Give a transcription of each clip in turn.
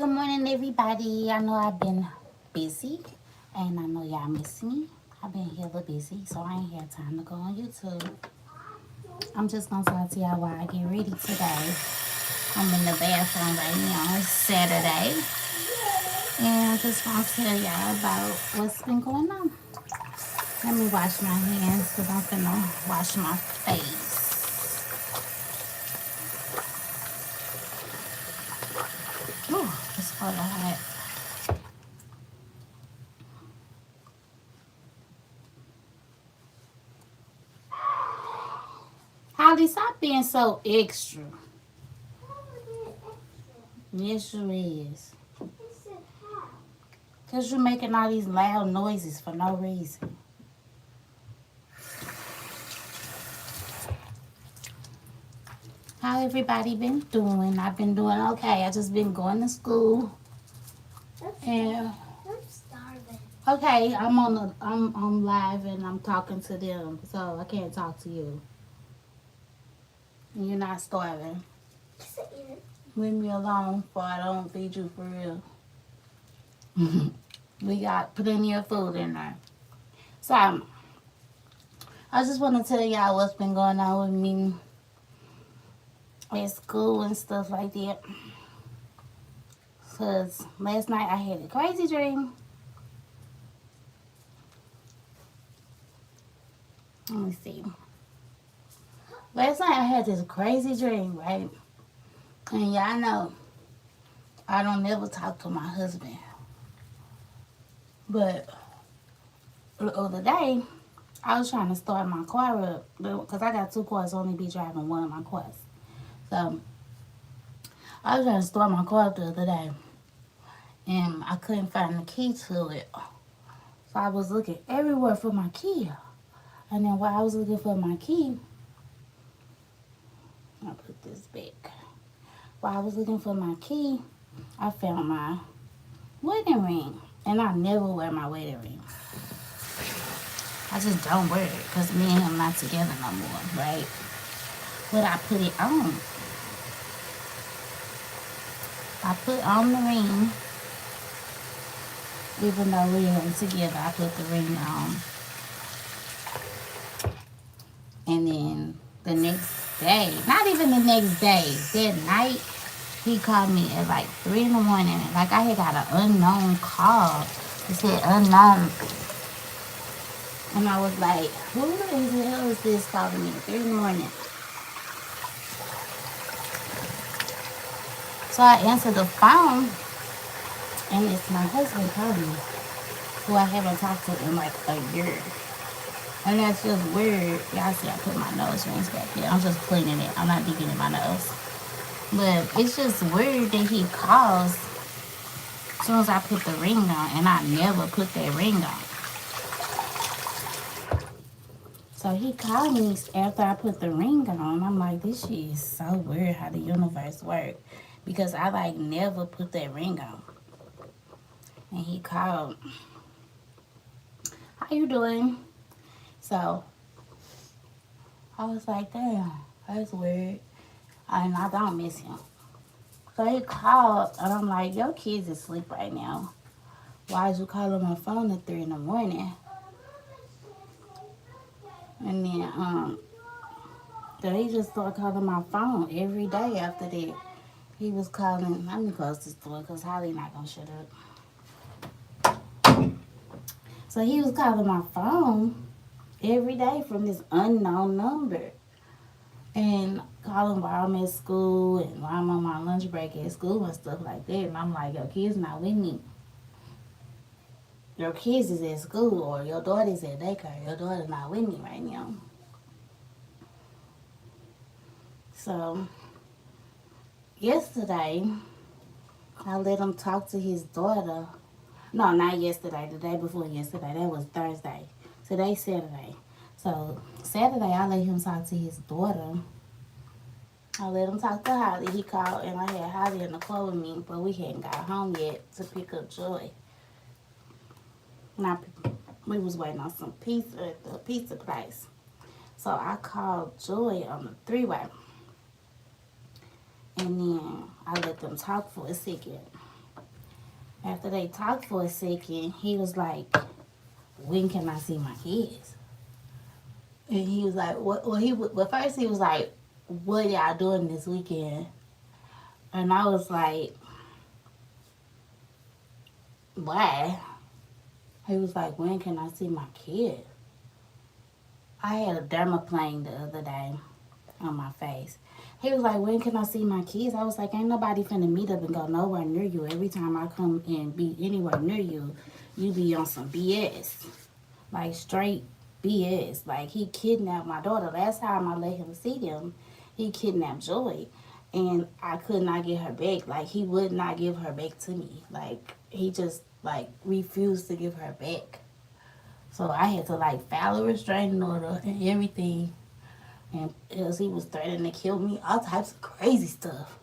Good morning, everybody. I know I've been busy, and I know y'all miss me. I've been hella busy, so I ain't had time to go on YouTube. I'm just gonna talk to y'all while I get ready today. I'm in the bathroom right now. It's Saturday, and I just want to tell y'all about what's been going on. Let me wash my hands because I'm gonna wash my face. Ooh, it's hella hot. Holly, stop being so extra. Yes, you is. Because you're making all these loud noises for no reason. How everybody been doing? I've been doing okay. I just been going to school. And okay, I'm live and I'm talking to them, so I can't talk to you. And you're not starving. Leave me alone before I don't feed you for real. We got plenty of food in there. So I just want to tell y'all what's been going on with me at school and stuff like that. Because last night I had a crazy dream. Let me see. Last night I had this crazy dream, right? And y'all know I don't never talk to my husband. But the other day, I was trying to start my car up because I got two cars, only be driving one of my cars. So I was trying to start my car up the other day, and I couldn't find the key to it. So I was looking everywhere for my key. And then while I was looking for my key, I'll put this back. While I was looking for my key, I found my wedding ring. And I never wear my wedding ring. I just don't wear it because me and him not together no more, right? But I put it on. I put on the ring. Even though we ain't together, I put the ring on. And then the next day, not even the next day, that night, he called me at like 3 in the morning. Like I had got an unknown call. It said unknown. And I was like, who the hell is this calling me at 3 in the morning? So I answered the phone, and it's my husband calling me, who I haven't talked to in like a year. And that's just weird. Y'all see I put my nose rings back there. I'm just cleaning it. I'm not digging in my nose. But it's just weird that he calls as soon as I put the ring on, and I never put that ring on. So he called me after I put the ring on. I'm like, this shit is so weird how the universe works. Because I like never put that ring on. And he called. How you doing? So I was like, damn, that's weird. And I don't miss him. So he called, and I'm like, your kids is asleep right now. Why is you calling my phone at 3 in the morning? And then, so he just started calling my phone every day after that. He was calling, let me close this door because Holly not going to shut up. So he was calling my phone every day from this unknown number. And calling while I'm at school and while I'm on my lunch break at school and stuff like that. And I'm like, your kid's not with me. Your kids is at school or your daughter's at daycare. Your daughter's not with me right now. So, yesterday, I let him talk to his daughter. No, not yesterday. The day before yesterday. That was Thursday. Today's Saturday. So, Saturday, I let him talk to his daughter. I let him talk to Holly. He called, and I had Holly in the car with me, but we hadn't got home yet to pick up Joy. And we was waiting on some pizza at the pizza place. So I called Joy on the three-way. And then I let them talk for a second. After they talked for a second, he was like, when can I see my kids? And he was like, what? Well, first he was like, what y'all doing this weekend? And I was like, why? He was like, when can I see my kid? I had a dermaplane the other day on my face. He was like, when can I see my kids? I was like, ain't nobody finna meet up and go nowhere near you. Every time I come and be anywhere near you, you be on some BS. Like straight BS. Like he kidnapped my daughter. Last time I let him see them, he kidnapped Joy. And I could not get her back. Like he would not give her back to me. Like he just like refused to give her back. So I had to like file a restraining order and everything. And because he was threatening to kill me, all types of crazy stuff.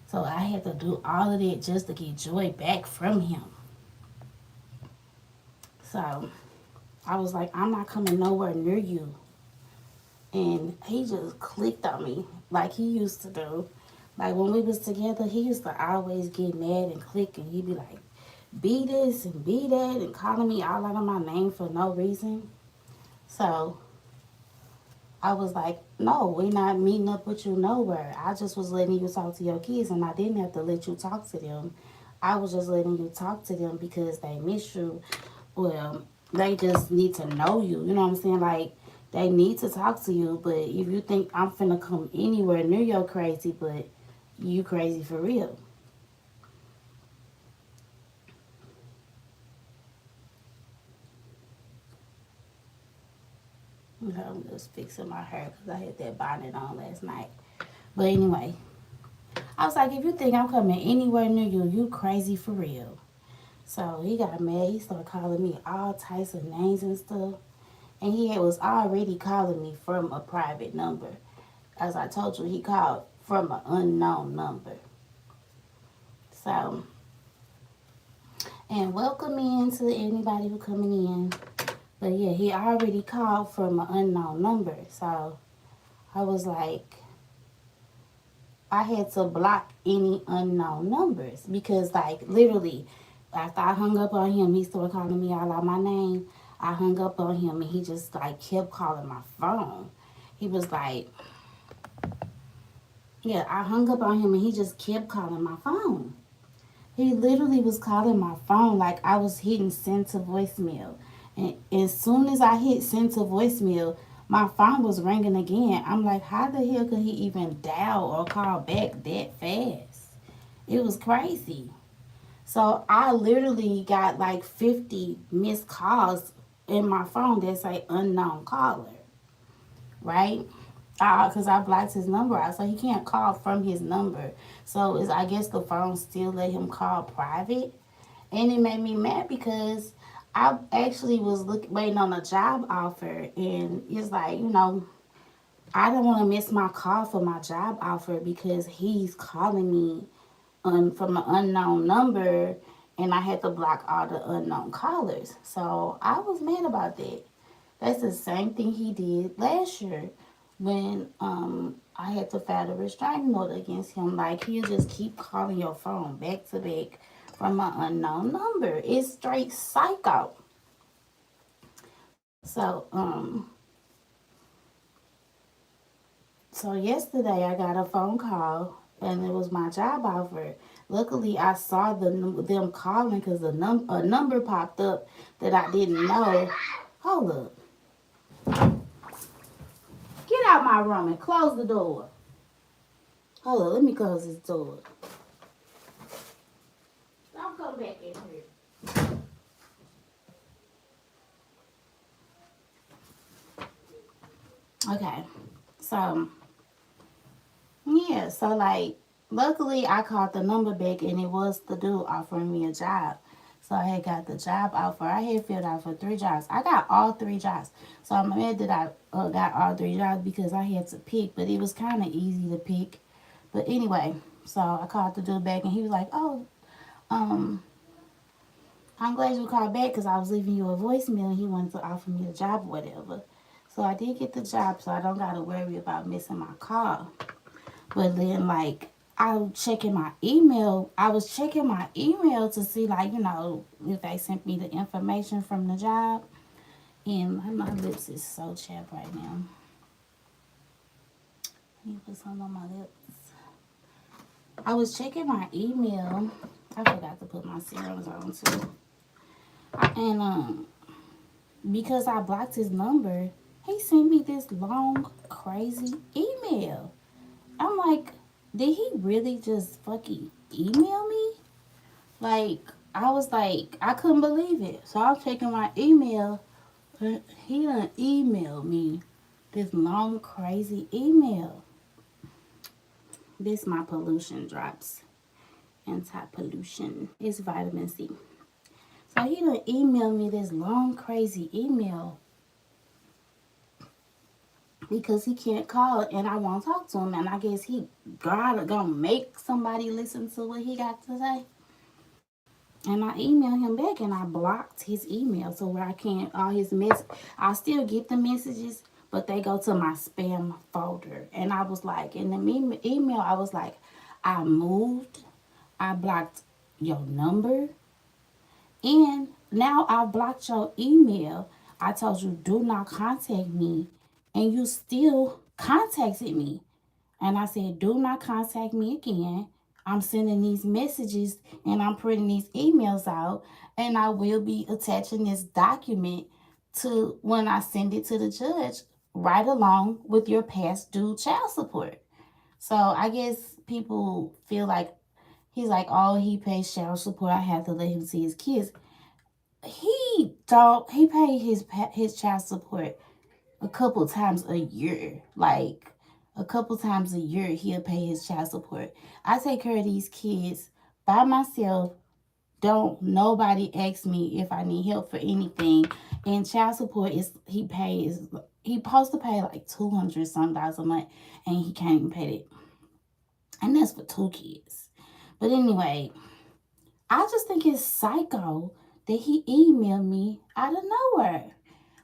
So I had to do all of that just to get Joy back from him. So I was like, I'm not coming nowhere near you. And he just clicked on me like he used to do. Like when we was together, he used to always get mad and click, and he'd be like, be this and be that, and calling me all out of my name for no reason. So I was like, no, we're not meeting up with you nowhere. I just was letting you talk to your kids, and I didn't have to let you talk to them. I was just letting you talk to them because they miss you. Well, they just need to know you. You know what I'm saying? Like, they need to talk to you. But if you think I'm finna come anywhere near your crazy, but you crazy for real. I'm just fixing my hair because I had that bonnet on last night. But anyway, I was like, if you think I'm coming anywhere near you, you crazy for real. So he got mad. He started calling me all types of names and stuff. And he was already calling me from a private number. As I told you, he called from an unknown number. So, and welcome in to anybody who coming in. But yeah, he already called from an unknown number. So I was like, I had to block any unknown numbers because, like, literally, after I hung up on him, he started calling me all out my name. I hung up on him and he just like kept calling my phone. He was like, yeah, I hung up on him and he just kept calling my phone. He literally was calling my phone like I was hitting send to voicemail. And as soon as I hit send to voicemail, my phone was ringing again. I'm like, how the hell could he even dial or call back that fast? It was crazy. So I literally got like 50 missed calls in my phone that say unknown caller, right? Because I blocked his number out, so he can't call from his number. So I guess the phone still let him call private, and it made me mad because I actually was waiting on a job offer, and it's like, I don't want to miss my call for my job offer because he's calling me from an unknown number, and I had to block all the unknown callers. So I was mad about that. That's the same thing he did last year when I had to file a restraining order against him. Like, he'll just keep calling your phone back to back from an unknown number. It's straight psycho. So so yesterday I got a phone call and it was my job offer. Luckily, I saw them calling because a number popped up that I didn't know. Hold up. Get out my room and close the door. Hold on, let me close this door. Don't come back in here. Okay, so yeah, so like, luckily I called the number back and it was the dude offering me a job. So I had got the job offer. I had filled out for 3 jobs. I got all 3 jobs. So I'm mad that I got all 3 jobs because I had to pick, but it was kind of easy to pick. But anyway, so I called the dude back and he was like, oh, um, I'm glad you called back because I was leaving you a voicemail and he wanted to offer me a job or whatever. So I did get the job, so I don't got to worry about missing my call. But then, like, I was checking my email. I was checking my email to see, like, if they sent me the information from the job. And my lips is so chapped right now. Let me put something on my lips. I was checking my email. I forgot to put my serums on too. And because I blocked his number, he sent me this long, crazy email. I'm like, did he really just fucking email me? Like, I was like, I couldn't believe it. So I was checking my email. He done emailed me this long, crazy email. This my pollution drops. Anti-pollution. It's vitamin C. So he done emailed me this long, crazy email because he can't call and I want to talk to him. And I guess he gonna make somebody listen to what he got to say. And I emailed him back and I blocked his email so where I can't, all his I still get the messages, but they go to my spam folder. And I was like, in the email, I was like, I moved, I blocked your number, and now I blocked your email. I told you, do not contact me, and you still contacted me. And I said, do not contact me again. I'm sending these messages and I'm printing these emails out. And I will be attaching this document to when I send it to the judge, right along with your past due child support. So I guess people feel like he's like, oh, he pays child support. I have to let him see his kids. He don't. He paid his child support a couple times a year. Like a couple times a year, he'll pay his child support. I take care of these kids by myself. Don't nobody ask me if I need help for anything. And child support is he supposed to pay like $200 some dollars a month, and he can't even pay it. And that's for 2 kids. But anyway, I just think it's psycho that he emailed me out of nowhere.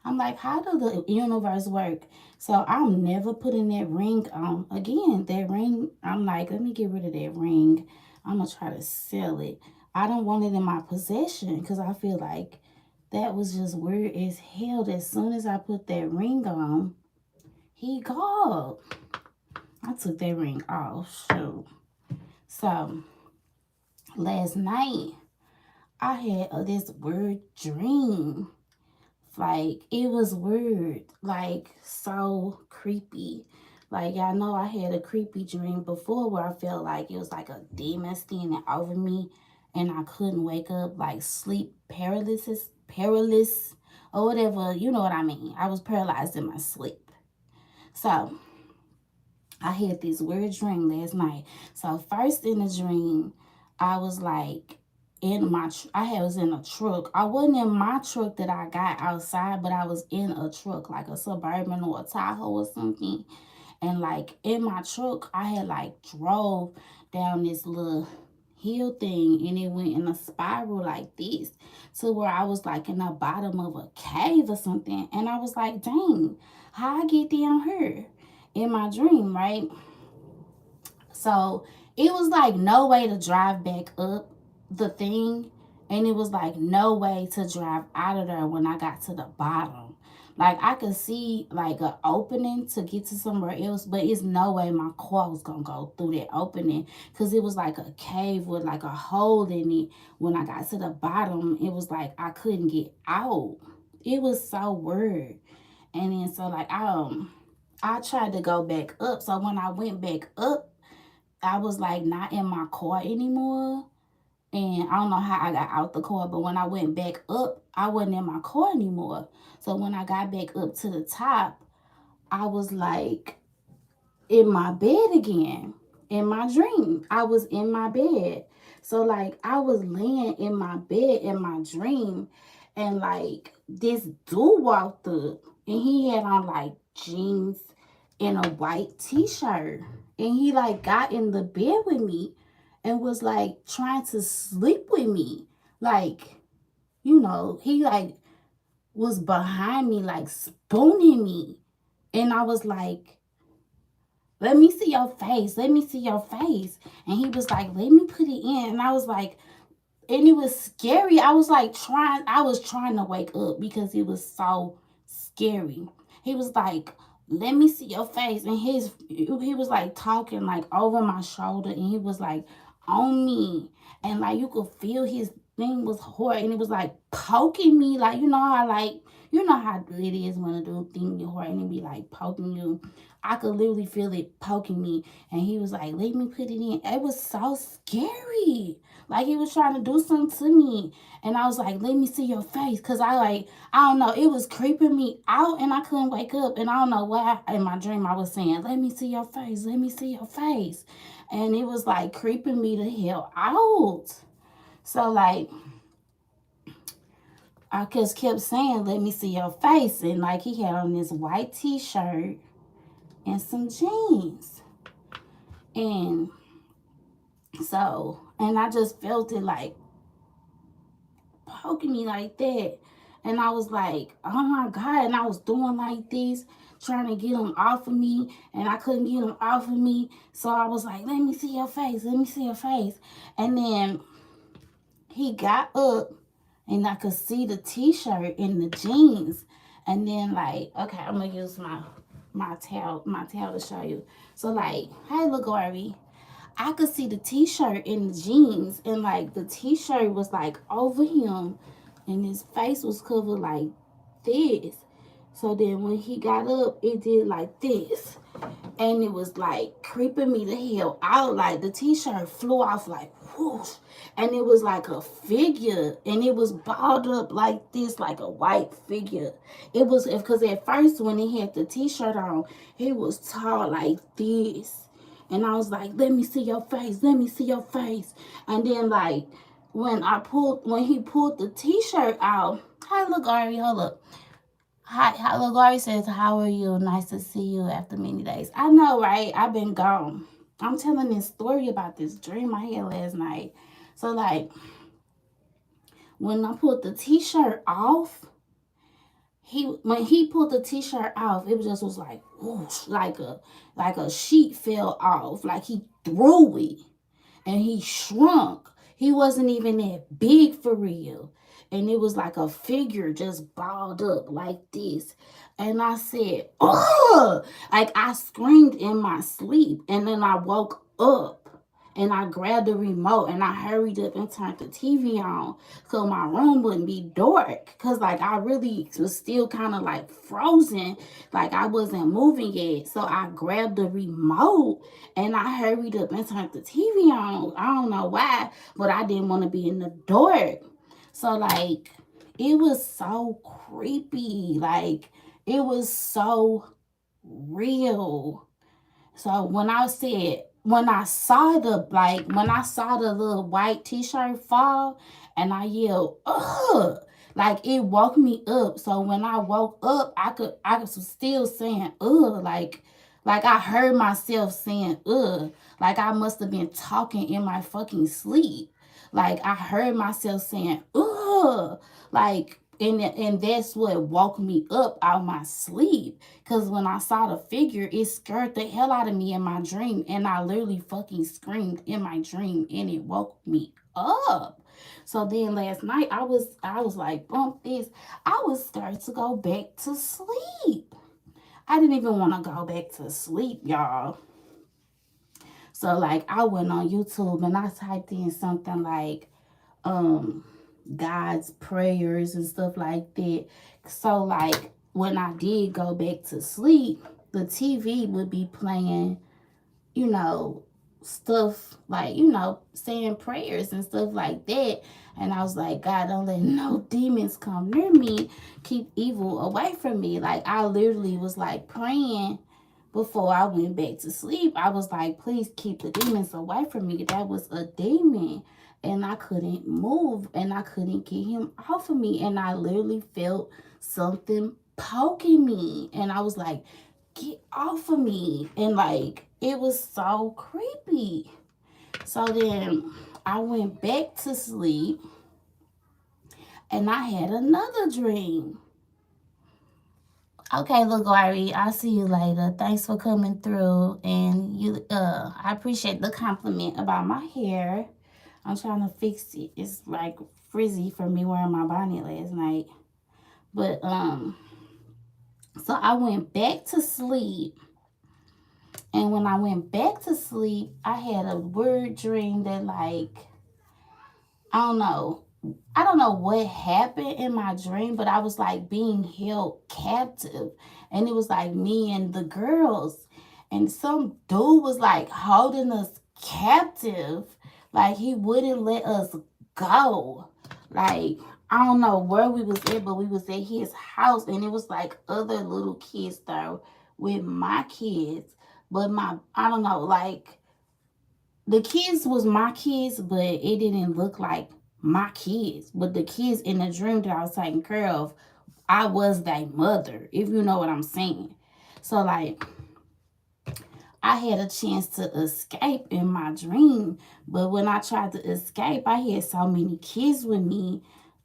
I'm like, how does the universe work? So I'm never putting that ring on again. That ring, I'm like, let me get rid of that ring. I'm gonna try to sell it. I don't want it in my possession because I feel like that was just weird as hell. As soon as I put that ring on, he called. I took that ring off. Shoot. So last night I had this weird dream. Like, it was weird, like, so creepy. Like, y'all know I had a creepy dream before where I felt like it was like a demon standing over me and I couldn't wake up, like sleep paralysis, or whatever, you know what I mean. I was paralyzed in my sleep. So, I had this weird dream last night. So, first in the dream, I was like, I was in a truck. I wasn't in my truck that I got outside, but I was in a truck, like a Suburban or a Tahoe or something. And like in my truck, I had like drove down this little hill thing and it went in a spiral like this to where I was like in the bottom of a cave or something. And I was like, dang, how I get down here in my dream, right? So it was like no way to drive back up the thing. And it was like no way to drive out of there when I got to the bottom. Like I could see like an opening to get to somewhere else, but it's no way my car was gonna go through that opening because it was like a cave with like a hole in it. When I got to the bottom, it was like I couldn't get out. It was so weird. And then so like I tried to go back up. So when I went back up, I was like not in my car anymore. And I don't know how I got out the car, but when I went back up, I wasn't in my car anymore. So when I got back up to the top, I was like in my bed again. In my dream, I was in my bed. So like I was laying in my bed in my dream, and like this dude walked up and he had on like jeans and a white t-shirt. And he like got in the bed with me and was like trying to sleep with me. Like, he like was behind me, like spooning me. And I was let me see your face. Let me see your face. And he was like, let me put it in. And I was like, and it was scary. I was trying to wake up because it was so scary. He was like, let me see your face. And he was like talking like over my shoulder, and he was like on me. And like you could feel his thing was hard, and it was like poking me. Like, you know how it is when a dude thing you hard and it be like poking you. I could literally feel it poking me. And he was like, let me put it in. It was so scary. Like he was trying to do something to me. And I was like, let me see your face. Cause I don't know, it was creeping me out and I couldn't wake up. And I don't know why in my dream I was saying, let me see your face, let me see your face. And it was like creeping me the hell out. So like I just kept saying, let me see your face. And like he had on this white t-shirt and some jeans. And so, and I just felt it like poking me like that. And I was like, oh my God. And I was doing like this, trying to get him off of me. And I couldn't get him off of me. So I was like, let me see your face. Let me see your face. And then he got up and I could see the t-shirt and the jeans. And then like, okay, I'm going to use my towel to show you. So like, hey, LaGarvey. I could see the t-shirt and the jeans, and like the t-shirt was like over him and his face was covered like this. So then when he got up, it did like this. And it was like creeping me the hell out. Like the t-shirt flew off like whoosh. And it was like a figure. And it was balled up like this, like a white figure. It was, because at first when he had the t-shirt on, he was tall like this. And I was like, let me see your face. Let me see your face. And then like when he pulled the t-shirt out, hi, look, Ari, hold up. Hi, LaGari says, how are you? Nice to see you after many days. I know, right? I've been gone. I'm telling this story about this dream I had last night. So, like, when I pulled the t-shirt off, when he pulled the t-shirt off, it was like whoosh, like a sheet fell off, like he threw it, and he shrunk. He wasn't even that big for real. And it was like a figure just balled up like this. And I said, oh, like I screamed in my sleep. And then I woke up and I grabbed the remote and I hurried up and turned the TV on so my room wouldn't be dark. Because like I really was still kind of like frozen. Like I wasn't moving yet. So I grabbed the remote and I hurried up and turned the TV on. I don't know why, but I didn't want to be in the dark. So like it was so creepy. Like it was so real. So when I saw the little white t-shirt fall and I yelled, ugh, like it woke me up. So when I woke up, I was still saying, ugh, like I heard myself saying, ugh, like I must have been talking in my fucking sleep. Like I heard myself saying, ugh, like, and that's what woke me up out of my sleep. Because when I saw the figure, it scared the hell out of me in my dream. And I literally fucking screamed in my dream and it woke me up. So then last night I was like, bump this. I was scared to go back to sleep. I didn't even want to go back to sleep, y'all. So like I went on YouTube and I typed in something like God's prayers and stuff like that. So like when I did go back to sleep, the TV would be playing, you know, stuff like, saying prayers and stuff like that. And I was like, God, don't let no demons come near me. Keep evil away from me. Like I literally was like praying before I went back to sleep. I was like, please keep the demons away from me. That was a demon. And I couldn't move and I couldn't get him off of me. And I literally felt something poking me. And I was like, get off of me. And like, it was so creepy. So then I went back to sleep and I had another dream. Okay, LaGuari, I'll see you later. Thanks for coming through. And I appreciate the compliment about my hair. I'm trying to fix it. It's like frizzy for me wearing my bonnet last night. But so I went back to sleep. And when I went back to sleep, I had a weird dream that like I don't know. I don't know what happened in my dream, but I was like being held captive. And it was like me and the girls. And some dude was like holding us captive. Like he wouldn't let us go. Like I don't know where we was at, but we was at his house and it was like other little kids there with my kids. But I don't know, like the kids was my kids, but it didn't look like my kids. But the kids in the dream that I was taking care of, I was their mother, if you know what I'm saying. So like I had a chance to escape in my dream, but when I tried to escape, I had so many kids with me.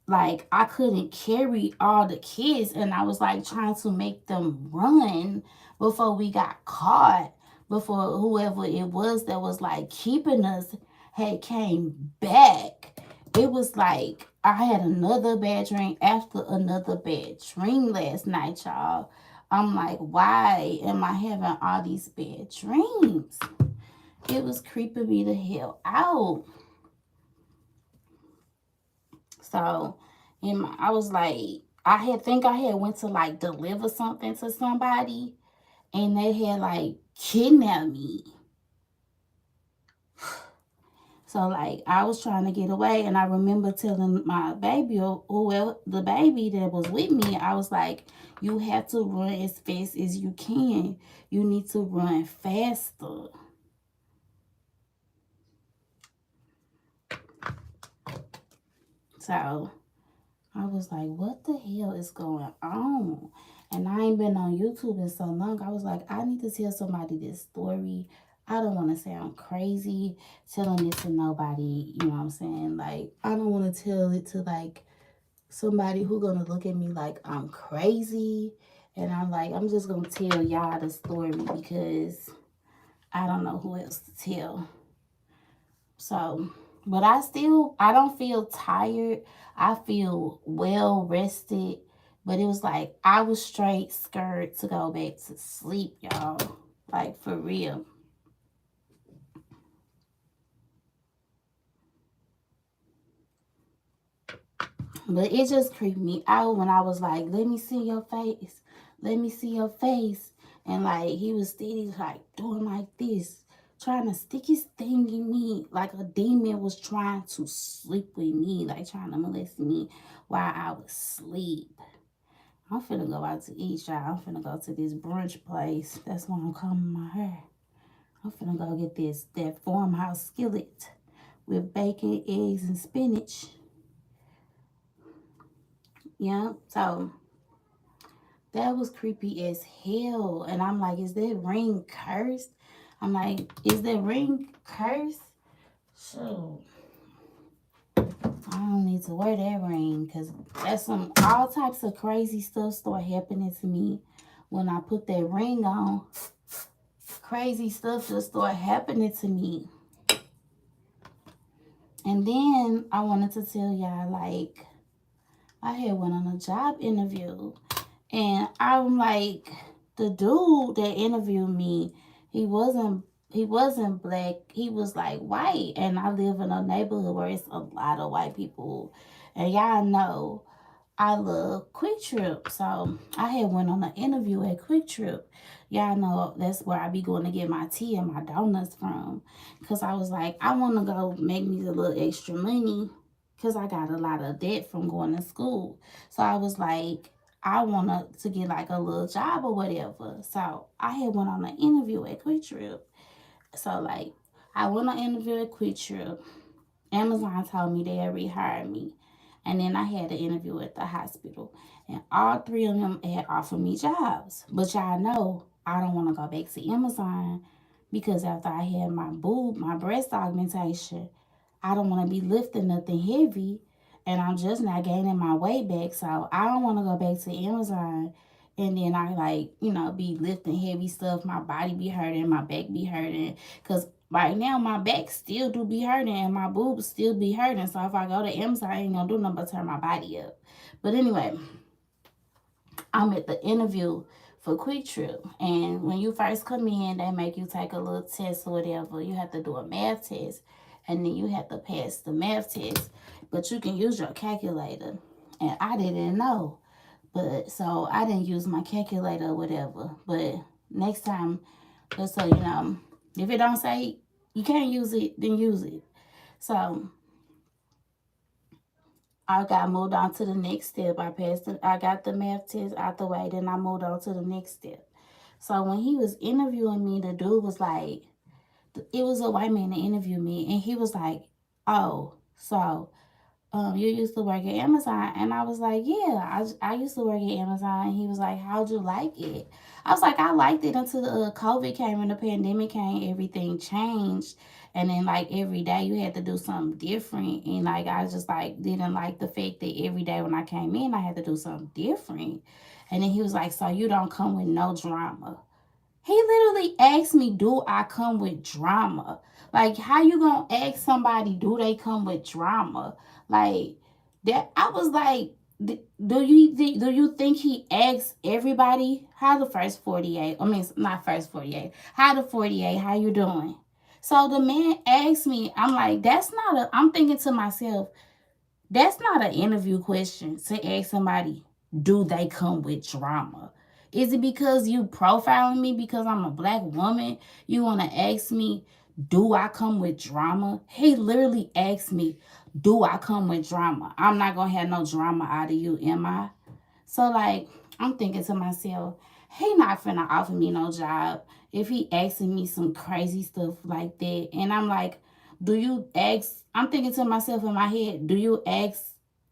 Like I couldn't carry all the kids, and I was like trying to make them run before we got caught. Before whoever it was that was like keeping us had came back. It was like I had another bad dream after another bad dream last night, y'all. I'm like, why am I having all these bad dreams? It was creeping me the hell out. So, I was like, I had went to like deliver something to somebody, and they had like kidnapped me. So like I was trying to get away, and I remember telling my baby or whoever the baby that was with me, I was like, "You have to run as fast as you can. You need to run faster." So I was like, "What the hell is going on?" And I ain't been on YouTube in so long. I was like, I need to tell somebody this story. I don't want to sound crazy telling it to nobody. You know what I'm saying? Like I don't want to tell it to like somebody who gonna look at me like I'm crazy. And I'm like, I'm just gonna tell y'all the story because I don't know who else to tell. So, but I don't feel tired. I feel well rested. But it was like I was straight scared to go back to sleep, y'all. Like for real. But it just creeped me out when I was like, let me see your face. Let me see your face. And like he was steady like doing like this, trying to stick his thing in me. Like a demon was trying to sleep with me, like trying to molest me while I was asleep. I'm finna go out to eat, y'all. I'm finna go to this brunch place. That's why I'm combing my hair. I'm finna go get that farmhouse skillet with bacon, eggs, and spinach. Yeah, so that was creepy as hell. And I'm like, is that ring cursed? I'm like, is that ring cursed? So I don't need to wear that ring because that's some all types of crazy stuff start happening to me when I put that ring on. Crazy stuff just start happening to me. And then I wanted to tell y'all like I had went on a job interview. And I'm like, the dude that interviewed me, he wasn't black. He was like white. And I live in a neighborhood where it's a lot of white people. And y'all know I love Quick Trip. So I had went on an interview at Quick Trip. Y'all know that's where I be going to get my tea and my donuts from. Cause I was like, I want to go make me a little extra money. Cause I got a lot of debt from going to school. So I was like, I wanted to get like a little job or whatever. So I had went on an interview at Quick Trip. So like I went on an interview at Quick Trip. Amazon told me they had rehired me. And then I had an interview at the hospital. And all three of them had offered me jobs. But y'all know I don't want to go back to Amazon because after I had my breast augmentation, I don't want to be lifting nothing heavy. And I'm just not gaining my weight back. So I don't want to go back to Amazon And then I like, be lifting heavy stuff. My body be hurting, my back be hurting. Cause right now my back still do be hurting and my boobs still be hurting. So if I go to Amazon, I ain't gonna do nothing but turn my body up. But anyway, I'm at the interview for Quick Trip. And when you first come in, they make you take a little test or whatever. You have to do a math test. And then you have to pass the math test. But you can use your calculator. And I didn't know. But so I didn't use my calculator or whatever. But next time, just so you know, if it don't say you can't use it, then use it. So I got moved on to the next step. I got the math test out the way, then I moved on to the next step. So when he was interviewing me, the dude was like, it was a white man that interviewed me, and he was like, "Oh, so you used to work at Amazon?" And I was like, "Yeah, I used to work at Amazon." And he was like, "How'd you like it?" I was like, "I liked it until the COVID came and the pandemic came, everything changed. And then like every day you had to do something different. And like I just like didn't like the fact that every day when I came in I had to do something different." And then he was like, "So you don't come with no drama?" He literally asked me, "Do I come with drama?" Like, how you gonna ask somebody, do they come with drama? Like that. I was like, do you think he asks everybody how the first 48? I mean, not first 48. How the 48? How you doing? So the man asked me. I'm like, that's not a. I'm thinking to myself, that's not an interview question to ask somebody, do they come with drama? Is it because you profiling me because I'm a black woman? You want to ask me, do I come with drama? He literally asked me, do I come with drama? I'm not going to have no drama out of you, am I? So, like, I'm thinking to myself, he not finna offer me no job if he asking me some crazy stuff like that. And I'm like, do you ask? I'm thinking to myself in my head, do you ask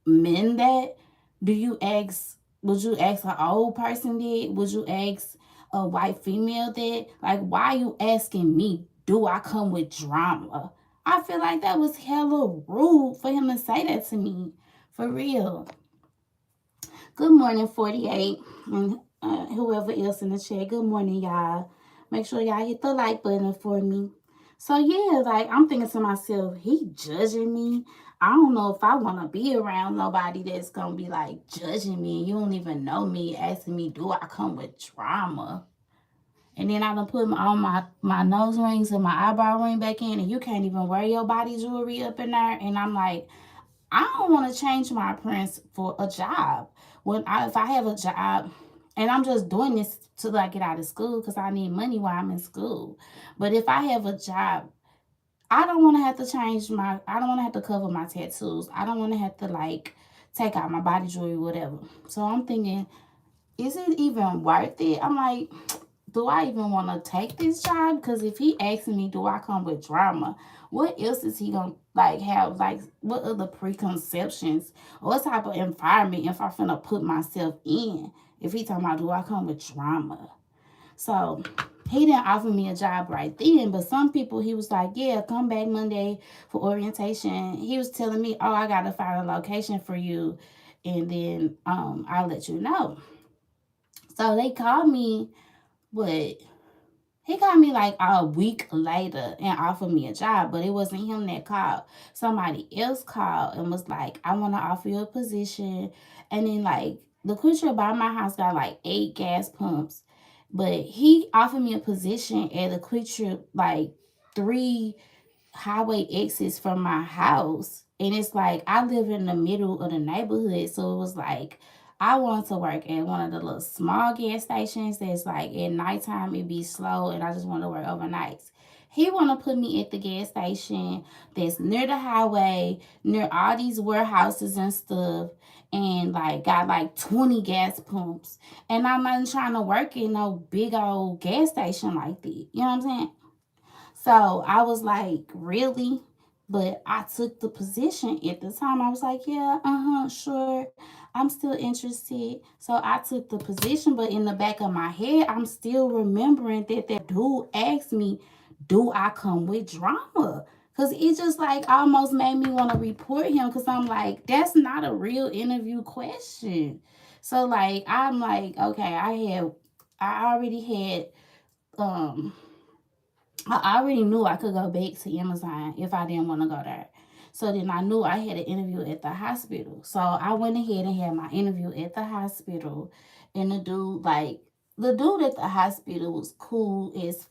men that? Do you ask? Would you ask an old person that? Would you ask a white female that? Like, why are you asking me? Do I come with drama? I feel like that was hella rude for him to say that to me. For real. Good morning, 48, and whoever else in the chat. Good morning, y'all. Make sure y'all hit the like button for me. So, yeah, like, I'm thinking to myself, he judging me. I don't know if I want to be around nobody that's going to be, like, judging me. You don't even know me, asking me, do I come with drama? And then I done put all my nose rings and my eyebrow ring back in, and you can't even wear your body jewelry up in there. And I'm like, I don't want to change my appearance for a job. If I have a job, and I'm just doing this till I get out of school because I need money while I'm in school. But if I have a job, I don't want to have to change my. I don't want to have to cover my tattoos. I don't want to have to like take out my body jewelry, whatever. So I'm thinking, is it even worth it? I'm like, do I even want to take this job? Because if he asking me, do I come with drama? What else is he gonna like have? Like, what other preconceptions or what type of environment if I finna put myself in? If he talking about, do I come with drama? So he didn't offer me a job right then, but some people he was like, yeah, come back Monday for orientation. He was telling me, oh, I gotta find a location for you, and then I'll let you know. So they called me, but he called me like a week later and offered me a job, but it wasn't him that called. Somebody else called and was like, I want to offer you a position. And then, like, the creature by my house got like 8 gas pumps, but he offered me a position at the quick trip, like 3 highway exits from my house. And it's like I live in the middle of the neighborhood. So it was like I wanted to work at one of the little small gas stations that's like at nighttime it be slow and I just want to work overnights. He wanna put me at the gas station that's near the highway, near all these warehouses and stuff, and like got like 20 gas pumps. And I'm not trying to work in no big old gas station like that. You know what I'm saying? So I was like, really? But I took the position at the time. I was like, yeah, sure. I'm still interested. So I took the position, but in the back of my head, I'm still remembering that dude asked me, do I come with drama? Because it just like almost made me want to report him because I'm like, that's not a real interview question. So like I'm like, okay, I already had I already knew I could go back to Amazon if I didn't want to go there. So then I knew I had an interview at the hospital. So I went ahead and had my interview at the hospital. And the dude at the hospital was cool as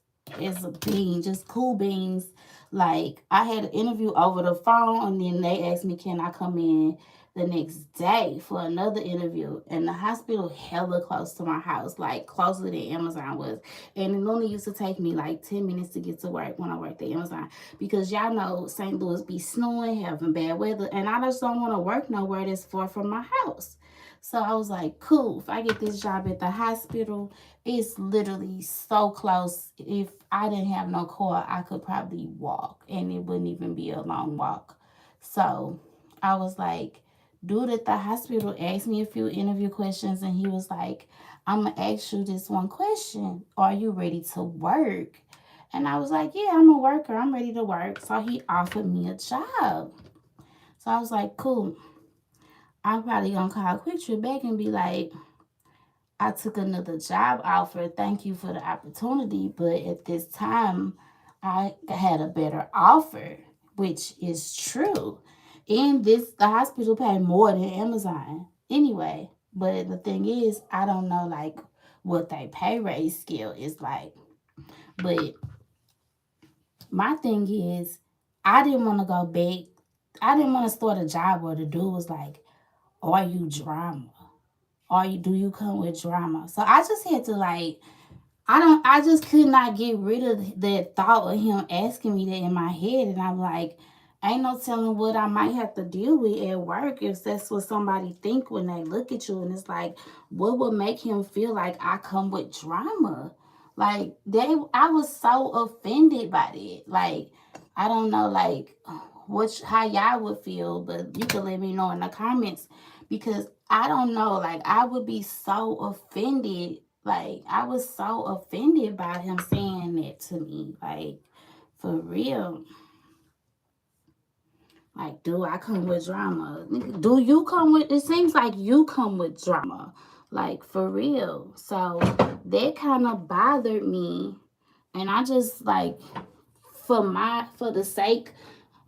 a bean, just cool beans. Like I had an interview over the phone and then they asked me, can I come in the next day for another interview? And the hospital hella close to my house, like closer than Amazon was. And it only used to take me like 10 minutes to get to work when I worked at Amazon. Because y'all know St. Louis be snowing, having bad weather. And I just don't want to work nowhere that's far from my house. So I was like, cool, if I get this job at the hospital, it's literally so close. If I didn't have no car, I could probably walk and it wouldn't even be a long walk. So I was like, dude at the hospital asked me a few interview questions and he was like, I'm gonna ask you this one question. Are you ready to work? And I was like, yeah, I'm a worker. I'm ready to work. So he offered me a job. So I was like, cool. I'm probably gonna call QuikTrip back and be like, I took another job offer. Thank you for the opportunity. But at this time, I had a better offer, which is true. And the hospital paid more than Amazon anyway. But the thing is, I don't know like what their pay raise scale is like. But my thing is, I didn't want to go back. I didn't want to start a job where the dude was like, "Are you drama? Do you come with drama?" So I just had to like I just could not get rid of that thought of him asking me that in my head. And I'm like, ain't no telling what I might have to deal with at work if that's what somebody think when they look at you. And it's like, what would make him feel like I come with drama? Like I was so offended by it. Like, I don't know, like, how y'all would feel, but you can let me know in the comments because I don't know, like, I would be so offended. Like, I was so offended by him saying that to me. Like, for real. Like, do I come with drama? Do you come with, it seems like you come with drama. Like, for real. So, that kind of bothered me. And I just, like, for the sake,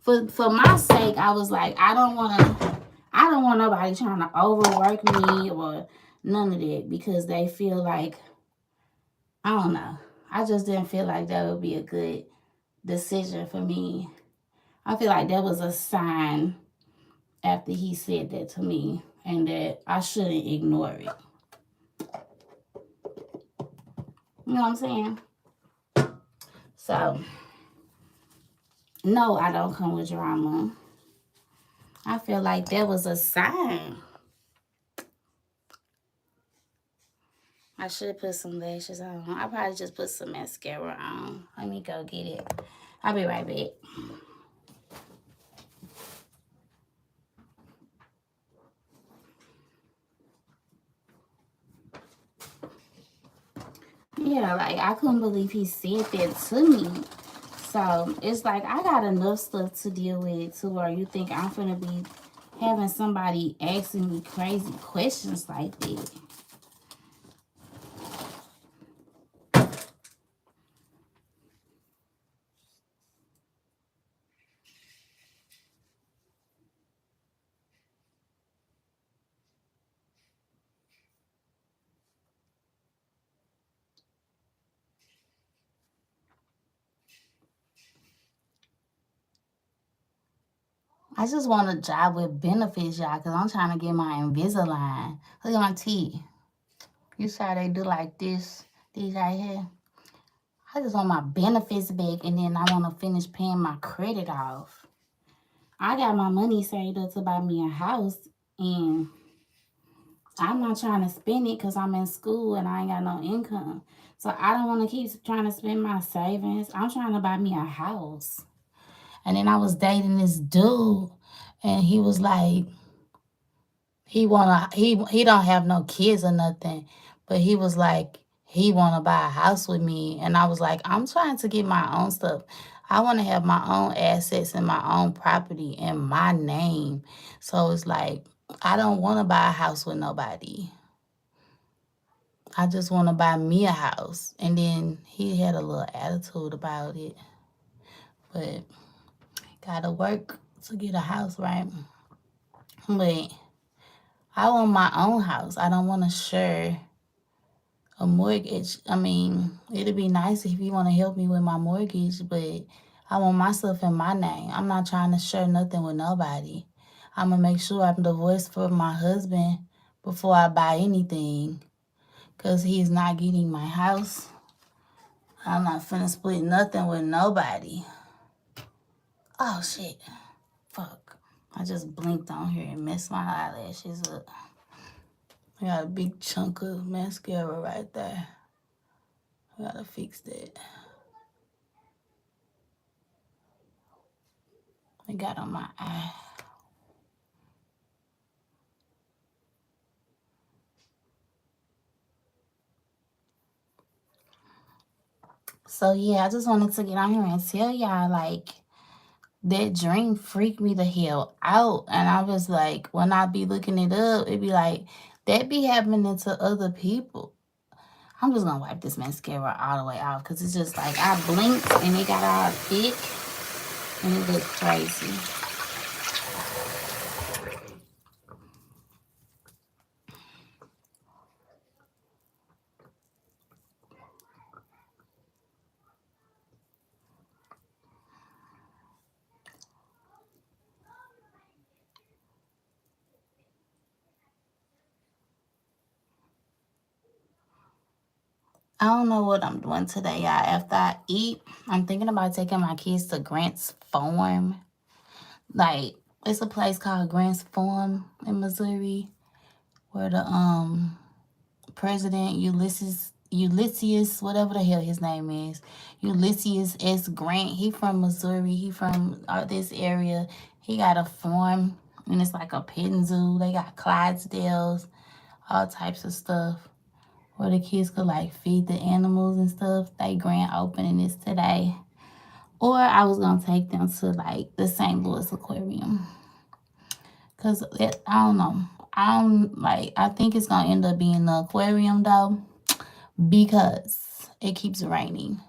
for my sake, I was like, I don't want nobody trying to overwork me or none of that because they feel like, I don't know. I just didn't feel like that would be a good decision for me. I feel like that was a sign after he said that to me and that I shouldn't ignore it. You know what I'm saying? So, no, I don't come with drama. I feel like that was a sign. I should put some lashes on. I probably just put some mascara on. Let me go get it. I'll be right back. Yeah, like I couldn't believe he said that to me. So it's like I got enough stuff to deal with to where you think I'm gonna be having somebody asking me crazy questions like that. I just want a job with benefits, y'all, because I'm trying to get my Invisalign. Look at my teeth. You see how they do like this? These right here. I just want my benefits back, and then I want to finish paying my credit off. I got my money saved up to buy me a house, and I'm not trying to spend it because I'm in school and I ain't got no income. So I don't want to keep trying to spend my savings. I'm trying to buy me a house. And then I was dating this dude, and he was like, he don't have no kids or nothing, but he was like he wanna buy a house with me, and I was like, I'm trying to get my own stuff. I want to have my own assets and my own property in my name. So it's like I don't want to buy a house with nobody. I just want to buy me a house. And then he had a little attitude about it. But gotta work to get a house, right? But I want my own house. I don't want to share a mortgage. I mean, it'd be nice if you want to help me with my mortgage, but I want myself in my name. I'm not trying to share nothing with nobody. I'm going to make sure I'm divorced for my husband before I buy anything, because he's not getting my house. I'm not finna split nothing with nobody. Oh, shit. Fuck. I just blinked on here and messed my eyelashes up. I got a big chunk of mascara right there. I gotta fix that. I got on my eye. So yeah, I just wanted to get on here and tell y'all, like, that dream freaked me the hell out. And I was like, when I be looking it up, it be like, that be happening to other people. I'm just gonna wipe this mascara all the way off, because it's just like, I blinked and it got all thick and it looks crazy. I don't know what I'm doing today, y'all. After I eat, I'm thinking about taking my kids to Grant's Farm. Like, it's a place called Grant's Farm in Missouri, where the president Ulysses, whatever the hell his name is, Ulysses S. Grant. He from Missouri. He from this area. He got a farm, and it's like a petting zoo. They got Clydesdales, all types of stuff, where the kids could like feed the animals and stuff. They grand opening is today. Or I was gonna take them to like the St. Louis Aquarium, cause I don't know. I think it's gonna end up being the aquarium though, because it keeps raining.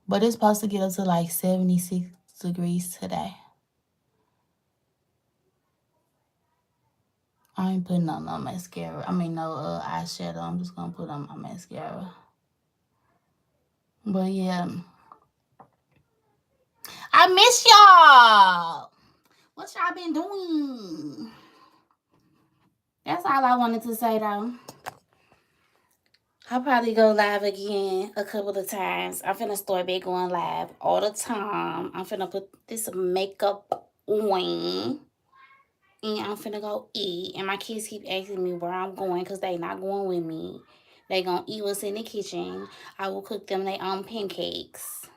But it's supposed to get up to like 76 degrees today. I ain't putting on no mascara. I mean, no eyeshadow. I'm just gonna put on my mascara. But yeah, I miss y'all. What y'all been doing? That's all I wanted to say though. I'll probably go live again a couple of times. I'm finna start back going live all the time. I'm finna put this makeup on. And I'm finna go eat. And my kids keep asking me where I'm going, because they not going with me. They gonna eat what's in the kitchen. I will cook them their own pancakes,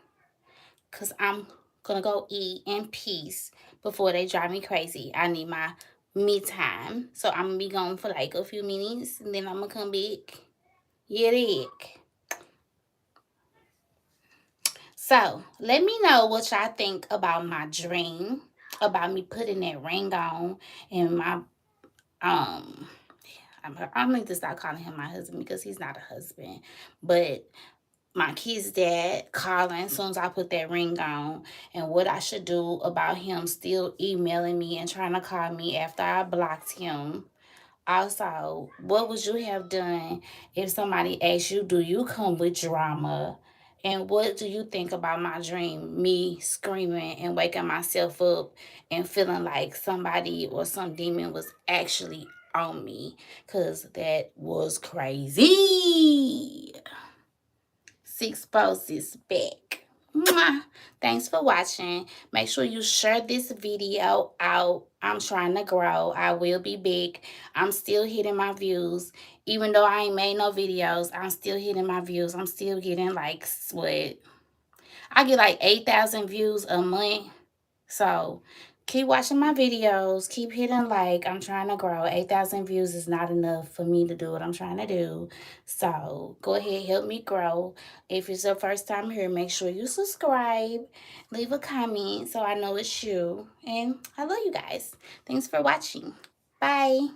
because I'm gonna go eat in peace before they drive me crazy. I need my me time. So I'm gonna be gone for like a few minutes, and then I'm gonna come back. Yeah, dick. So let me know what y'all think about my dream, about me putting that ring on, and my I need to stop calling him my husband, because he's not a husband. But my kid's dad calling as soon as I put that ring on, and what I should do about him still emailing me and trying to call me after I blocked him. Also, what would you have done if somebody asked you, do you come with drama? And what do you think about my dream? Me screaming and waking myself up and feeling like somebody or some demon was actually on me. Because that was crazy. 6 posts is back. Mwah. Thanks for watching. Make sure you share this video out. I'm trying to grow. I will be big. I'm still hitting my views. Even though I ain't made no videos, I'm still hitting my views. I'm still getting like, what? I get like 8,000 views a month. So keep watching my videos. Keep hitting like. I'm trying to grow. 8,000 views is not enough for me to do what I'm trying to do. So go ahead, help me grow. If it's your first time here, make sure you subscribe. Leave a comment so I know it's you. And I love you guys. Thanks for watching. Bye.